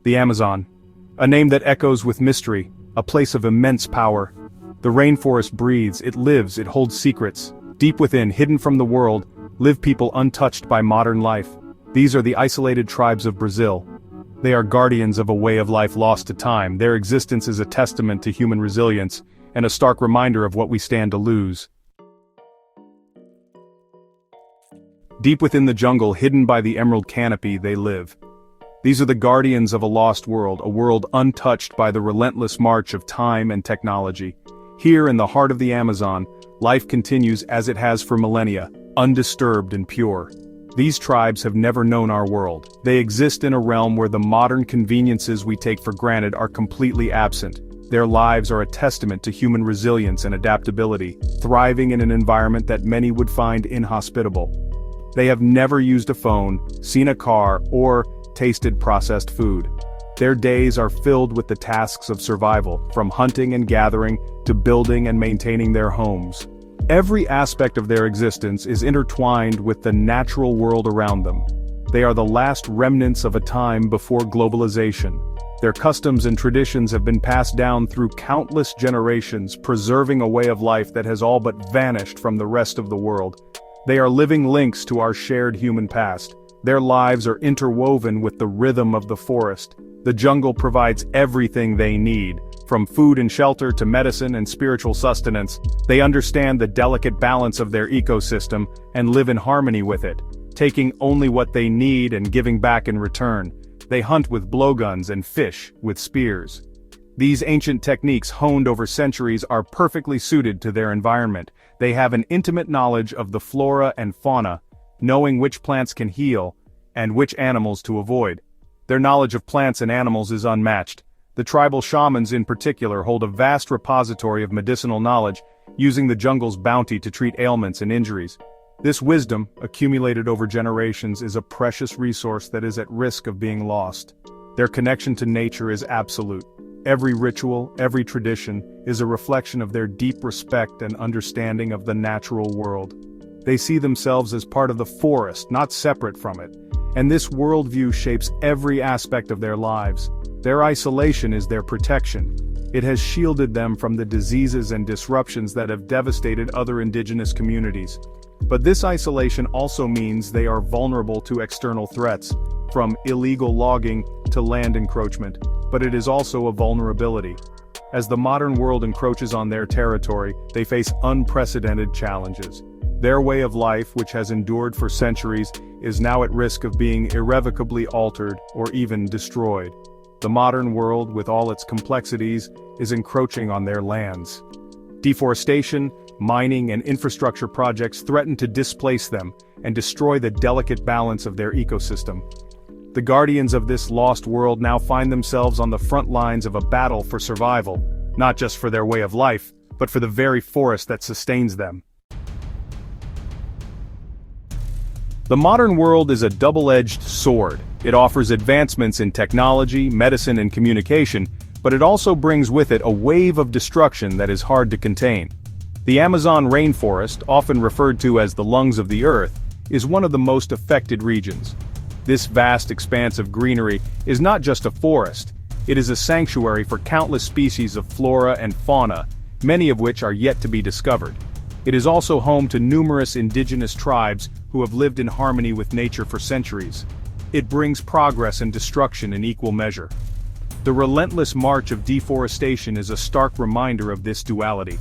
The Amazon. A name that echoes with mystery, a place of immense power. The rainforest breathes, it lives, it holds secrets. Deep within, hidden from the world, live people untouched by modern life. These are the isolated tribes of Brazil. They are guardians of a way of life lost to time. Their existence is a testament to human resilience, and a stark reminder of what we stand to lose. Deep within the jungle, hidden by the emerald canopy, they live. These are the guardians of a lost world, a world untouched by the relentless march of time and technology. Here in the heart of the Amazon, life continues as it has for millennia, undisturbed and pure. These tribes have never known our world. They exist in a realm where the modern conveniences we take for granted are completely absent. Their lives are a testament to human resilience and adaptability, thriving in an environment that many would find inhospitable. They have never used a phone, seen a car, or tasted processed food. Their days are filled with the tasks of survival, from hunting and gathering to building and maintaining their homes. Every aspect of their existence is intertwined with the natural world around them. They are the last remnants of a time before globalization. Their customs and traditions have been passed down through countless generations, preserving a way of life that has all but vanished from the rest of the world. They are living links to our shared human past. Their lives are interwoven with the rhythm of the forest. The jungle provides everything they need, from food and shelter to medicine and spiritual sustenance. They understand the delicate balance of their ecosystem and live in harmony with it, taking only what they need and giving back in return. They hunt with blowguns and fish with spears. These ancient techniques honed over centuries are perfectly suited to their environment. They have an intimate knowledge of the flora and fauna, knowing which plants can heal, and which animals to avoid. Their knowledge of plants and animals is unmatched. The tribal shamans in particular hold a vast repository of medicinal knowledge, using the jungle's bounty to treat ailments and injuries. This wisdom, accumulated over generations, is a precious resource that is at risk of being lost. Their connection to nature is absolute. Every ritual, every tradition, is a reflection of their deep respect and understanding of the natural world. They see themselves as part of the forest, not separate from it, and this worldview shapes every aspect of their lives. Their isolation is their protection. It has shielded them from the diseases and disruptions that have devastated other indigenous communities. But this isolation also means they are vulnerable to external threats, from illegal logging to land encroachment, but it is also a vulnerability. As the modern world encroaches on their territory, they face unprecedented challenges. Their way of life, which has endured for centuries, is now at risk of being irrevocably altered or even destroyed. The modern world, with all its complexities, is encroaching on their lands. Deforestation, mining, and infrastructure projects threaten to displace them and destroy the delicate balance of their ecosystem. The guardians of this lost world now find themselves on the front lines of a battle for survival, not just for their way of life, but for the very forest that sustains them. The modern world is a double-edged sword. It offers advancements in technology, medicine, and communication, but it also brings with it a wave of destruction that is hard to contain. The Amazon rainforest, often referred to as the lungs of the earth, is one of the most affected regions. This vast expanse of greenery is not just a forest, it is a sanctuary for countless species of flora and fauna, many of which are yet to be discovered. It is also home to numerous indigenous tribes who have lived in harmony with nature for centuries. It brings progress and destruction in equal measure. The relentless march of deforestation is a stark reminder of this duality.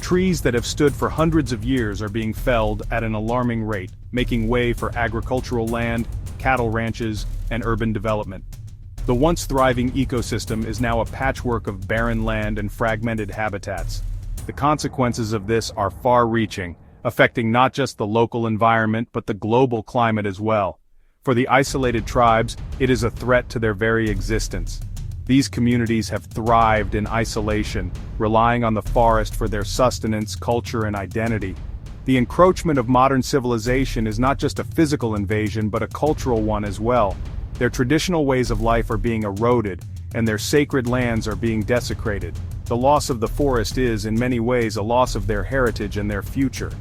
Trees that have stood for hundreds of years are being felled at an alarming rate, making way for agricultural land, cattle ranches, and urban development. The once thriving ecosystem is now a patchwork of barren land and fragmented habitats. The consequences of this are far-reaching, affecting not just the local environment but the global climate as well. For the isolated tribes, it is a threat to their very existence. These communities have thrived in isolation, relying on the forest for their sustenance, culture, and identity. The encroachment of modern civilization is not just a physical invasion but a cultural one as well. Their traditional ways of life are being eroded, and their sacred lands are being desecrated. The loss of the forest is, in many ways, a loss of their heritage and their future.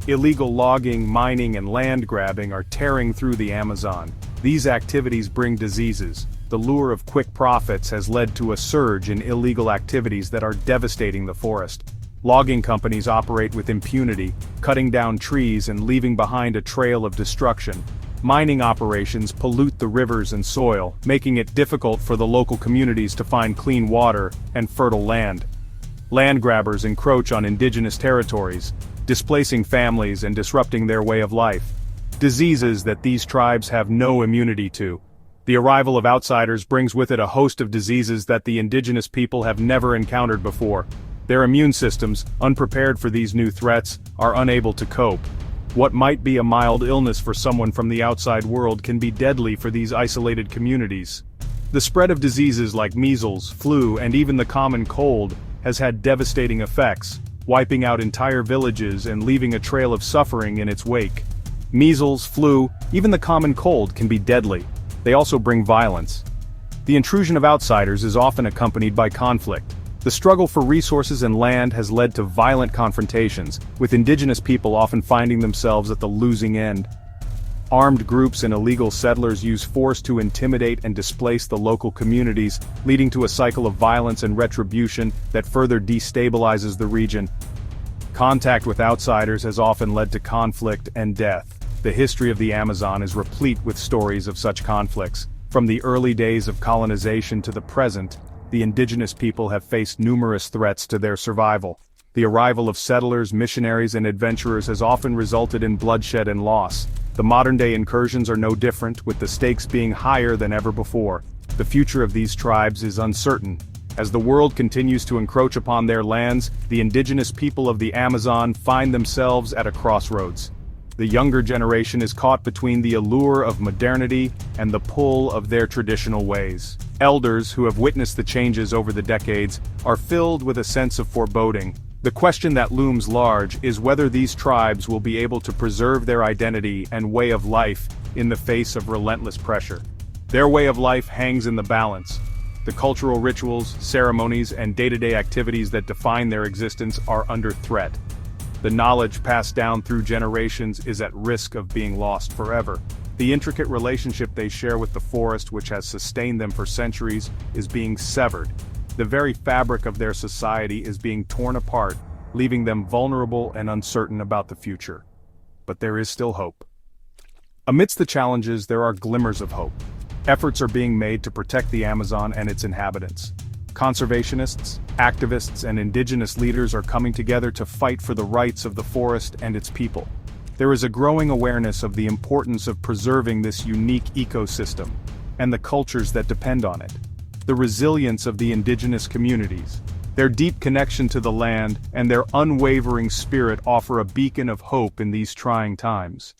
Illegal logging, mining, and land grabbing are tearing through the Amazon. These activities bring diseases. The lure of quick profits has led to a surge in illegal activities that are devastating the forest. Logging companies operate with impunity, cutting down trees and leaving behind a trail of destruction. Mining operations pollute the rivers and soil, making it difficult for the local communities to find clean water and fertile land. Land grabbers encroach on indigenous territories, displacing families and disrupting their way of life. Diseases that these tribes have no immunity to. The arrival of outsiders brings with it a host of diseases that the indigenous people have never encountered before. Their immune systems, unprepared for these new threats, are unable to cope. What might be a mild illness for someone from the outside world can be deadly for these isolated communities. The spread of diseases like measles, flu, and even the common cold has had devastating effects, wiping out entire villages and leaving a trail of suffering in its wake. Measles, flu, even the common cold can be deadly. They also bring violence. The intrusion of outsiders is often accompanied by conflict. The struggle for resources and land has led to violent confrontations, with indigenous people often finding themselves at the losing end. Armed groups and illegal settlers use force to intimidate and displace the local communities, leading to a cycle of violence and retribution that further destabilizes the region. Contact with outsiders has often led to conflict and death. The history of the Amazon is replete with stories of such conflicts. From the early days of colonization to the present, the indigenous people have faced numerous threats to their survival. The arrival of settlers, missionaries, and adventurers has often resulted in bloodshed and loss. The modern-day incursions are no different, with the stakes being higher than ever before. The future of these tribes is uncertain. As the world continues to encroach upon their lands, the indigenous people of the Amazon find themselves at a crossroads. The younger generation is caught between the allure of modernity and the pull of their traditional ways. Elders who have witnessed the changes over the decades are filled with a sense of foreboding. The question that looms large is whether these tribes will be able to preserve their identity and way of life in the face of relentless pressure. Their way of life hangs in the balance. The cultural rituals, ceremonies, and day-to-day activities that define their existence are under threat. The knowledge passed down through generations is at risk of being lost forever. The intricate relationship they share with the forest, which has sustained them for centuries, is being severed. The very fabric of their society is being torn apart, leaving them vulnerable and uncertain about the future. But there is still hope. Amidst the challenges, there are glimmers of hope. Efforts are being made to protect the Amazon and its inhabitants. Conservationists, activists, and indigenous leaders are coming together to fight for the rights of the forest and its people. There is a growing awareness of the importance of preserving this unique ecosystem, and the cultures that depend on it. The resilience of the indigenous communities, their deep connection to the land, and their unwavering spirit offer a beacon of hope in these trying times.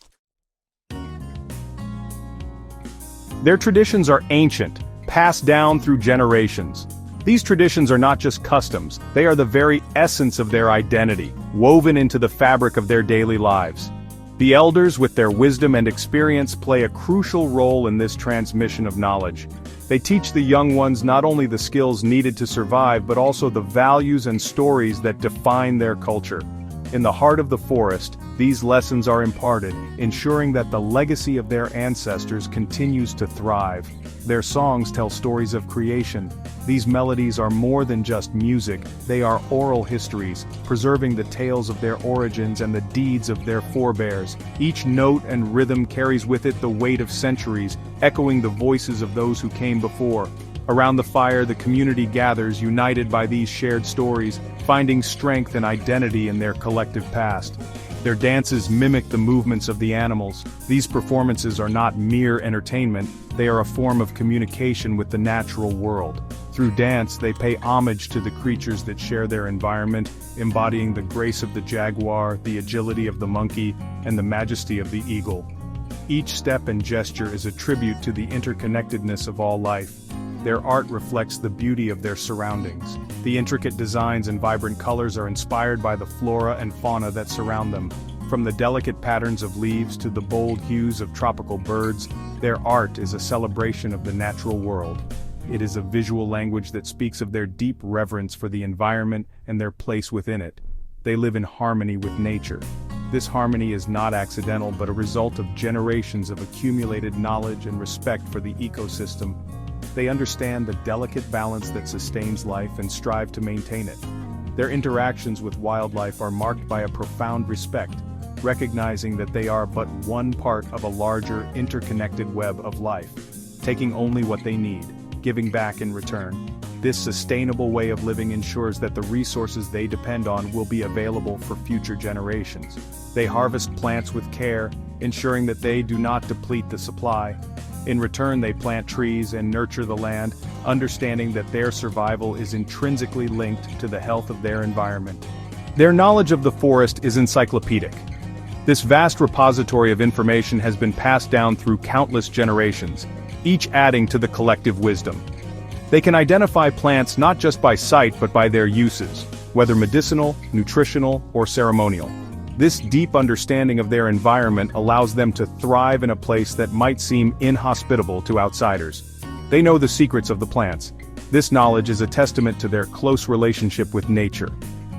Their traditions are ancient, passed down through generations. These traditions are not just customs, they are the very essence of their identity, woven into the fabric of their daily lives. The elders, with their wisdom and experience, play a crucial role in this transmission of knowledge. They teach the young ones not only the skills needed to survive, but also the values and stories that define their culture. In the heart of the forest, these lessons are imparted, ensuring that the legacy of their ancestors continues to thrive. Their songs tell stories of creation. These melodies are more than just music, they are oral histories, preserving the tales of their origins and the deeds of their forebears. Each note and rhythm carries with it the weight of centuries, echoing the voices of those who came before. Around the fire, the community gathers, united by these shared stories, finding strength and identity in their collective past. Their dances mimic the movements of the animals. These performances are not mere entertainment, they are a form of communication with the natural world. Through dance, they pay homage to the creatures that share their environment, embodying the grace of the jaguar, the agility of the monkey, and the majesty of the eagle. Each step and gesture is a tribute to the interconnectedness of all life. Their art reflects the beauty of their surroundings. The intricate designs and vibrant colors are inspired by the flora and fauna that surround them. From the delicate patterns of leaves to the bold hues of tropical birds, their art is a celebration of the natural world. It is a visual language that speaks of their deep reverence for the environment and their place within it. They live in harmony with nature. This harmony is not accidental but a result of generations of accumulated knowledge and respect for the ecosystem. They understand the delicate balance that sustains life and strive to maintain it. Their interactions with wildlife are marked by a profound respect, recognizing that they are but one part of a larger, interconnected web of life, taking only what they need, giving back in return. This sustainable way of living ensures that the resources they depend on will be available for future generations. They harvest plants with care, ensuring that they do not deplete the supply. In return, they plant trees and nurture the land, understanding that their survival is intrinsically linked to the health of their environment. Their knowledge of the forest is encyclopedic. This vast repository of information has been passed down through countless generations, each adding to the collective wisdom. They can identify plants not just by sight but by their uses, whether medicinal, nutritional, or ceremonial. This deep understanding of their environment allows them to thrive in a place that might seem inhospitable to outsiders. They know the secrets of the plants. This knowledge is a testament to their close relationship with nature.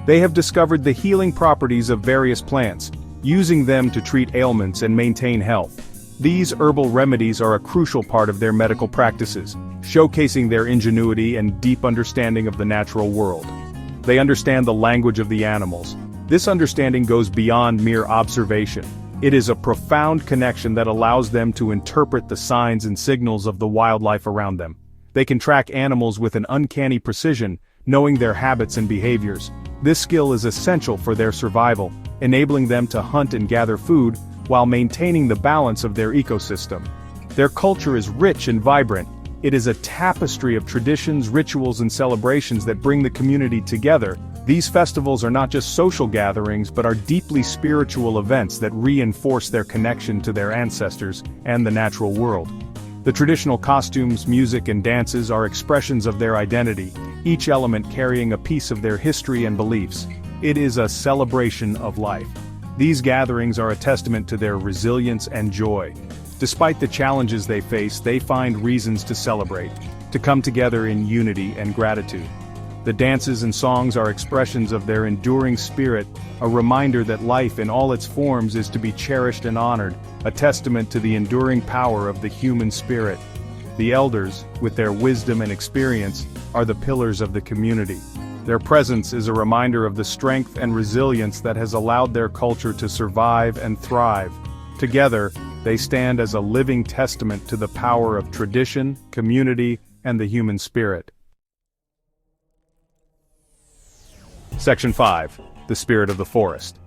They have discovered the healing properties of various plants, using them to treat ailments and maintain health. These herbal remedies are a crucial part of their medical practices, showcasing their ingenuity and deep understanding of the natural world. They understand the language of the animals. This understanding goes beyond mere observation. It is a profound connection that allows them to interpret the signs and signals of the wildlife around them. They can track animals with an uncanny precision, knowing their habits and behaviors. This skill is essential for their survival, enabling them to hunt and gather food, while maintaining the balance of their ecosystem. Their culture is rich and vibrant. It is a tapestry of traditions, rituals, and celebrations that bring the community together. These festivals are not just social gatherings but are deeply spiritual events that reinforce their connection to their ancestors and the natural world. The traditional costumes, music, and dances are expressions of their identity, each element carrying a piece of their history and beliefs. It is a celebration of life. These gatherings are a testament to their resilience and joy. Despite the challenges they face, they find reasons to celebrate, to come together in unity and gratitude. The dances and songs are expressions of their enduring spirit, a reminder that life in all its forms is to be cherished and honored, a testament to the enduring power of the human spirit. The elders, with their wisdom and experience, are the pillars of the community. Their presence is a reminder of the strength and resilience that has allowed their culture to survive and thrive. Together, they stand as a living testament to the power of tradition, community, and the human spirit. Section 5. The Spirit of the Forest.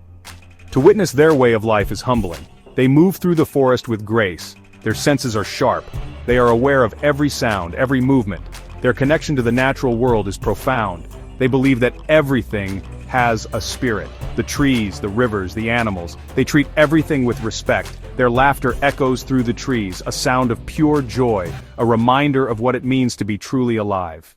To witness their way of life is humbling. They move through the forest with grace. Their senses are sharp. They are aware of every sound, every movement. Their connection to the natural world is profound. They believe that everything has a spirit. The trees, the rivers, the animals. They treat everything with respect. Their laughter echoes through the trees, a sound of pure joy, a reminder of what it means to be truly alive.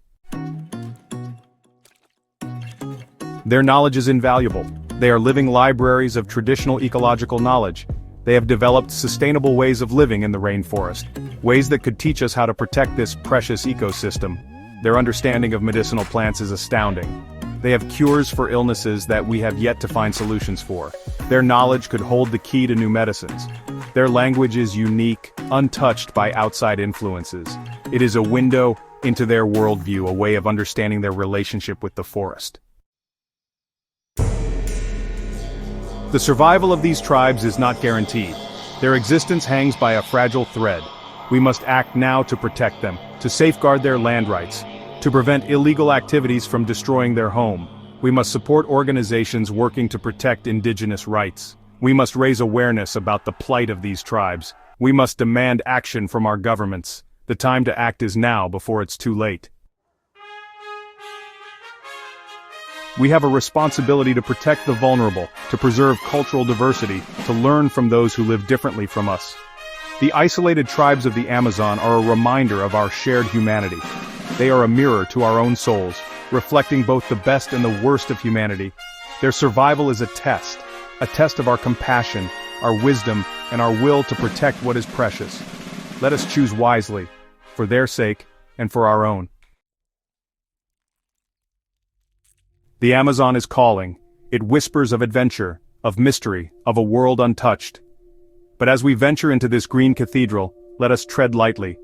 Their knowledge is invaluable. They are living libraries of traditional ecological knowledge. They have developed sustainable ways of living in the rainforest, ways that could teach us how to protect this precious ecosystem. Their understanding of medicinal plants is astounding. They have cures for illnesses that we have yet to find solutions for. Their knowledge could hold the key to new medicines. Their language is unique, untouched by outside influences. It is a window into their worldview, a way of understanding their relationship with the forest. The survival of these tribes is not guaranteed. Their existence hangs by a fragile thread. We must act now to protect them, to safeguard their land rights, to prevent illegal activities from destroying their home. We must support organizations working to protect indigenous rights. We must raise awareness about the plight of these tribes. We must demand action from our governments. The time to act is now before it's too late. We have a responsibility to protect the vulnerable, to preserve cultural diversity, to learn from those who live differently from us. The isolated tribes of the Amazon are a reminder of our shared humanity. They are a mirror to our own souls, reflecting both the best and the worst of humanity. Their survival is a test of our compassion, our wisdom, and our will to protect what is precious. Let us choose wisely, for their sake and for our own. The Amazon is calling. It whispers of adventure, of mystery, of a world untouched. But as we venture into this green cathedral, let us tread lightly.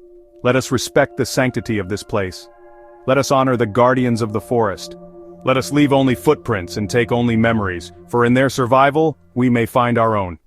Let us respect the sanctity of this place. Let us honor the guardians of the forest. Let us leave only footprints and take only memories, for in their survival, we may find our own.